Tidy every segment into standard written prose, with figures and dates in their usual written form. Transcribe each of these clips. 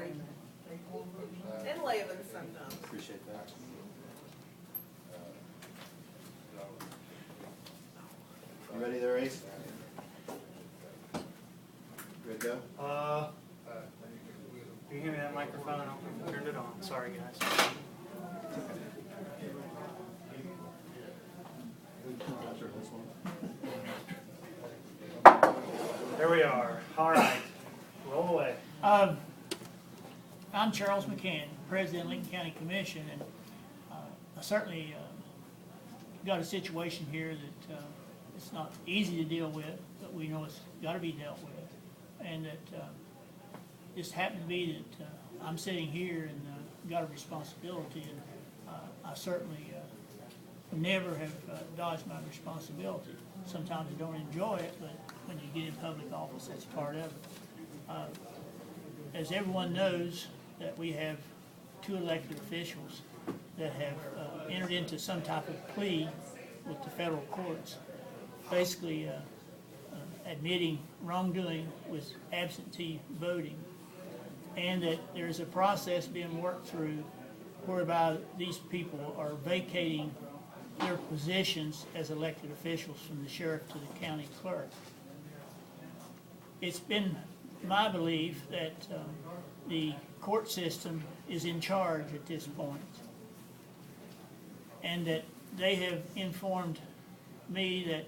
Lori. And Laban sometimes. Appreciate that. You ready there, Ace? Ready to go? You hear me that microphone? I don't think I turned it on. Sorry, guys. After this one. There we are. All right. Roll away. I'm Charles McCann, President of Lincoln County Commission, and I certainly got a situation here that it's not easy to deal with, but we know it's got to be dealt with, and that just happened to be that I'm sitting here and got a responsibility, and I certainly never have dodged my responsibility. Sometimes I don't enjoy it, but when you get in public office, that's part of it. As everyone knows, that we have 2 elected officials that have entered into some type of plea with the federal courts, basically admitting wrongdoing with absentee voting, and that there is a process being worked through whereby these people are vacating their positions as elected officials from the sheriff to the county clerk. It's been my belief that the court system is in charge at this point, and that they have informed me that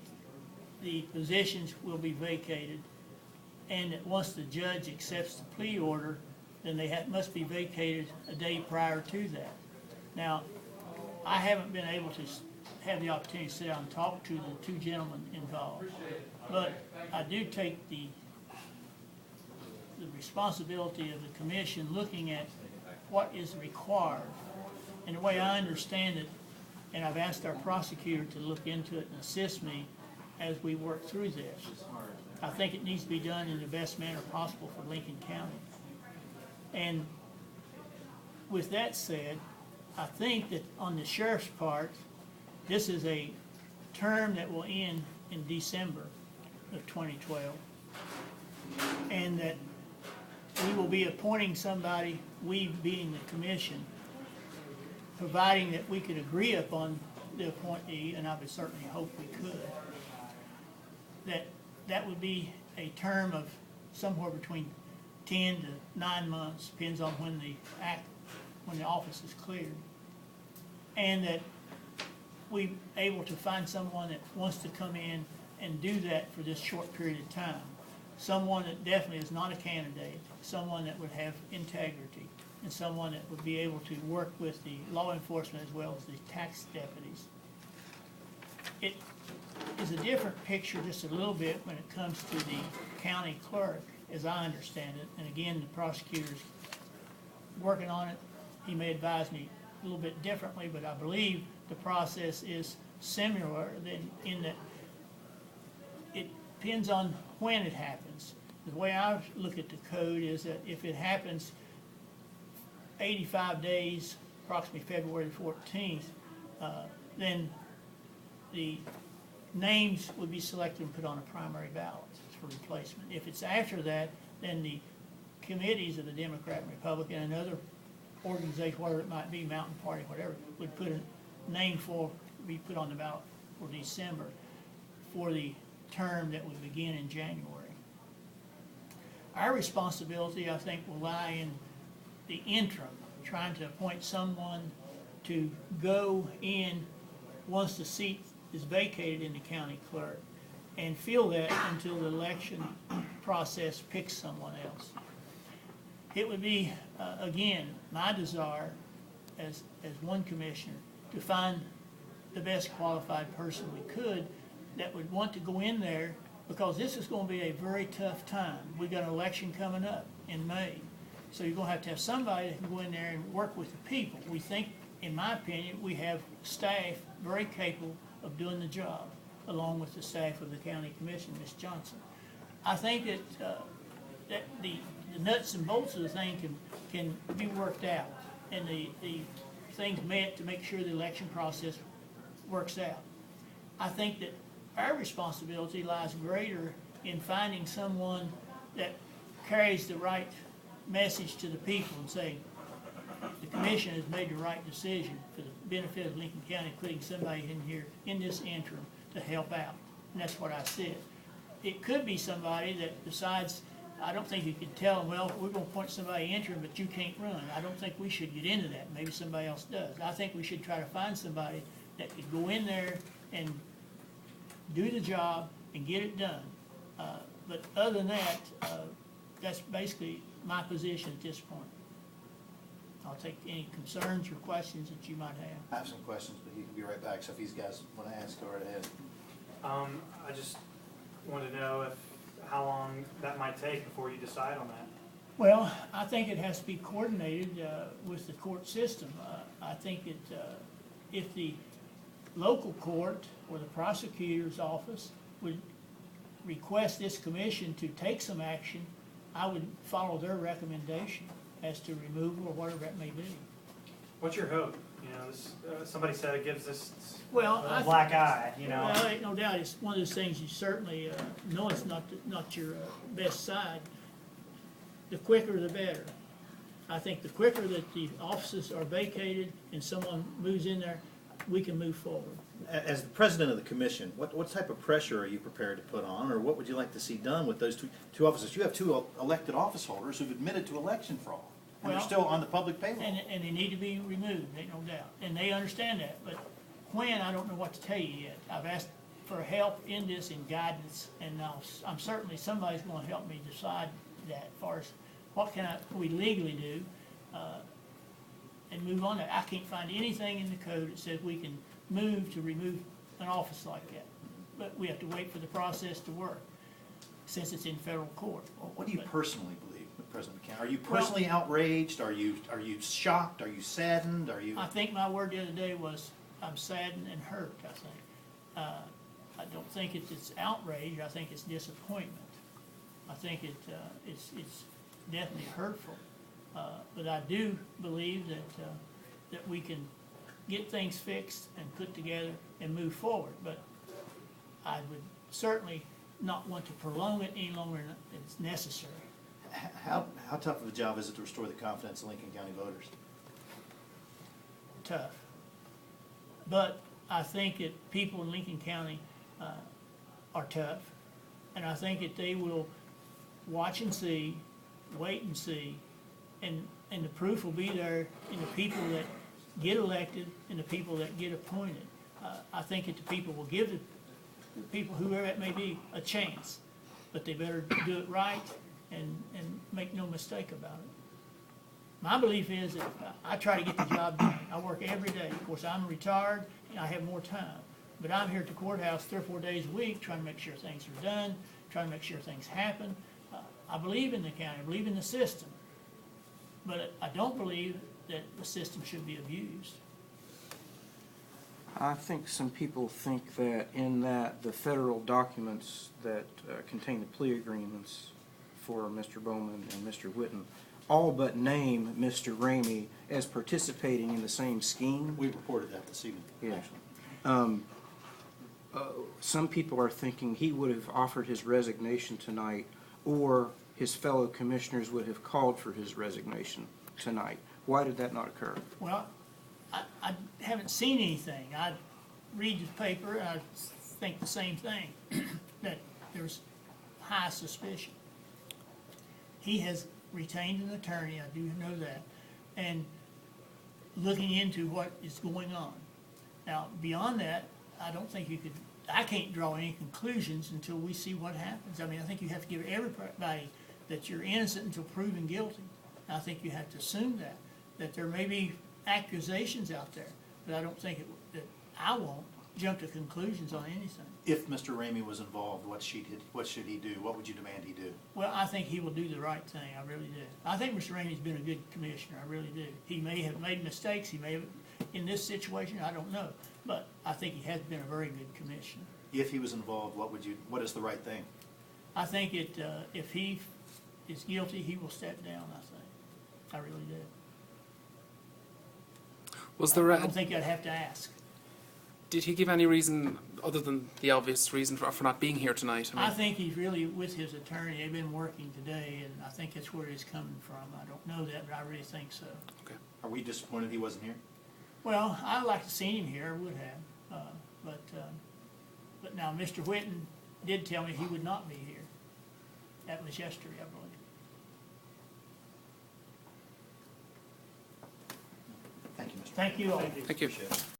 the positions will be vacated, and that once the judge accepts the plea order, then they must be vacated a day prior to that. Now, I haven't been able to have the opportunity to sit down and talk to the 2 gentlemen involved, but I do take the responsibility of the commission looking at what is required. And the way I understand it, and I've asked our prosecutor to look into it and assist me as we work through this, I think it needs to be done in the best manner possible for Lincoln County. And with that said, I think that on the sheriff's part, this is a term that will end in December of 2012, and that we will be appointing somebody, we being the commission, providing that we could agree upon the appointee, and I would certainly hope we could, that would be a term of somewhere between 10 to 9 months, depends on when the office is cleared, and that we able to find someone that wants to come in and do that for this short period of time. Someone that definitely is not a candidate, someone that would have integrity, and someone that would be able to work with the law enforcement as well as the tax deputies. It is a different picture just a little bit when it comes to the county clerk, as I understand it. And again, the prosecutor's working on it. He may advise me a little bit differently, but I believe the process is similar in that it depends on when it happens. The way I look at the code is that if it happens 85 days, approximately February 14th, then the names would be selected and put on a primary ballot for replacement. If it's after that, then the committees of the Democrat and Republican and other organizations, whatever it might be, Mountain Party, whatever, would put a name be put on the ballot for December for the term that would begin in January. Our responsibility, I think, will lie in the interim, trying to appoint someone to go in once the seat is vacated in the county clerk and fill that until the election process picks someone else. It would be, again, my desire as one commissioner to find the best qualified person we could that would want to go in there, because this is going to be a very tough time. We've got an election coming up in May. So you're going to have somebody that can go in there and work with the people. We think, in my opinion, we have staff very capable of doing the job, along with the staff of the county commission, Ms. Johnson. I think that that the nuts and bolts of the thing can be worked out, and the things met to make sure the election process works out. I think that our responsibility lies greater in finding someone that carries the right message to the people and say, the commission has made the right decision for the benefit of Lincoln County, putting somebody in here in this interim to help out. And that's what I said. It could be somebody that decides, I don't think you can tell them, well, we're gonna appoint somebody interim, but you can't run. I don't think we should get into that. Maybe somebody else does. I think we should try to find somebody that could go in there and do the job and get it done. But other than that, that's basically my position at this point. I'll take any concerns or questions that you might have. I have some questions, but he can be right back, so if these guys want to ask, go right ahead. I just wanted to know how long that might take before you decide on that. Well, I think it has to be coordinated with the court system. I think if the local court or the prosecutor's office would request this commission to take some action, I would follow their recommendation as to removal or whatever that may be. What's your hope? You know, this, somebody said it gives this Well, a black eye, you know. Well, ain't no doubt, it's one of those things you certainly know it's not your best side. The quicker the better. I think the quicker that the offices are vacated and someone moves in there, we can move forward. As the president of the commission, what type of pressure are you prepared to put on, or what would you like to see done with those two officers? You have two elected office holders who've admitted to election fraud, and they're Well, still on the public payroll. And they need to be removed, ain't no doubt, and they understand that, but when, I don't know what to tell you yet. I've asked for help in this and guidance, and I'm certainly, somebody's gonna help me decide that, as far as what can we legally do, and move on. I can't find anything in the code that says we can move to remove an office like that, but we have to wait for the process to work, since it's in federal court. Well, what do you personally believe, President McCann? Are you personally outraged? Are you shocked? Are you saddened? Are you? I think my word the other day was, I'm saddened and hurt, I think. I don't think it's outrage, I think it's disappointment. I think it's definitely hurtful. But I do believe that we can get things fixed and put together and move forward. But I would certainly not want to prolong it any longer than it's necessary. How tough of a job is it to restore the confidence of Lincoln County voters? Tough. But I think that people in Lincoln County are tough, and I think that they will watch and see, wait and see, and the proof will be there in the people that get elected and the people that get appointed. I think that the people will give the people, whoever it may be, a chance, but they better do it right and make no mistake about it. My belief is that I try to get the job done. I work every day. Of course, I'm retired and I have more time, but I'm here at the courthouse 3 or 4 days a week trying to make sure things are done, trying to make sure things happen. I believe in the county, I believe in the system, but I don't believe that the system should be abused. I think some people think that in that the federal documents that contain the plea agreements for Mr. Bowman and Mr. Whitten all but name Mr. Ramey as participating in the same scheme. We reported that this evening, Yeah. actually. Some people are thinking he would have offered his resignation tonight, or his fellow commissioners would have called for his resignation tonight. Why did that not occur? Well, I haven't seen anything. I read the paper and I think the same thing, that there's high suspicion. He has retained an attorney, I do know that, and looking into what is going on. Now, beyond that, I don't think I can't draw any conclusions until we see what happens. I mean, I think you have to give everybody that you're innocent until proven guilty. I think you have to assume that there may be accusations out there, but I don't think that I won't jump to conclusions on anything. If Mr. Ramey was involved, what should he do? What would you demand he do? Well, I think he will do the right thing, I really do. I think Mr. Ramey's been a good commissioner, I really do. He may have made mistakes, he may have, in this situation, I don't know, but I think he has been a very good commissioner. If he was involved, what is the right thing? I think if he is guilty, he will step down, I think. I really do. Was the I red? don't think I'd have to ask. Did he give any reason other than the obvious reason for not being here tonight? I think he's really with his attorney. They've been working today, and I think that's where he's coming from. I don't know that, but I really think so. Okay. Are we disappointed he wasn't here? Well, I'd like to see him here, would have, but now Mr. Whitten did tell me he would not be here. That was yesterday, I believe. Thank you, Mr. Thank you all. Thank you. Appreciate it.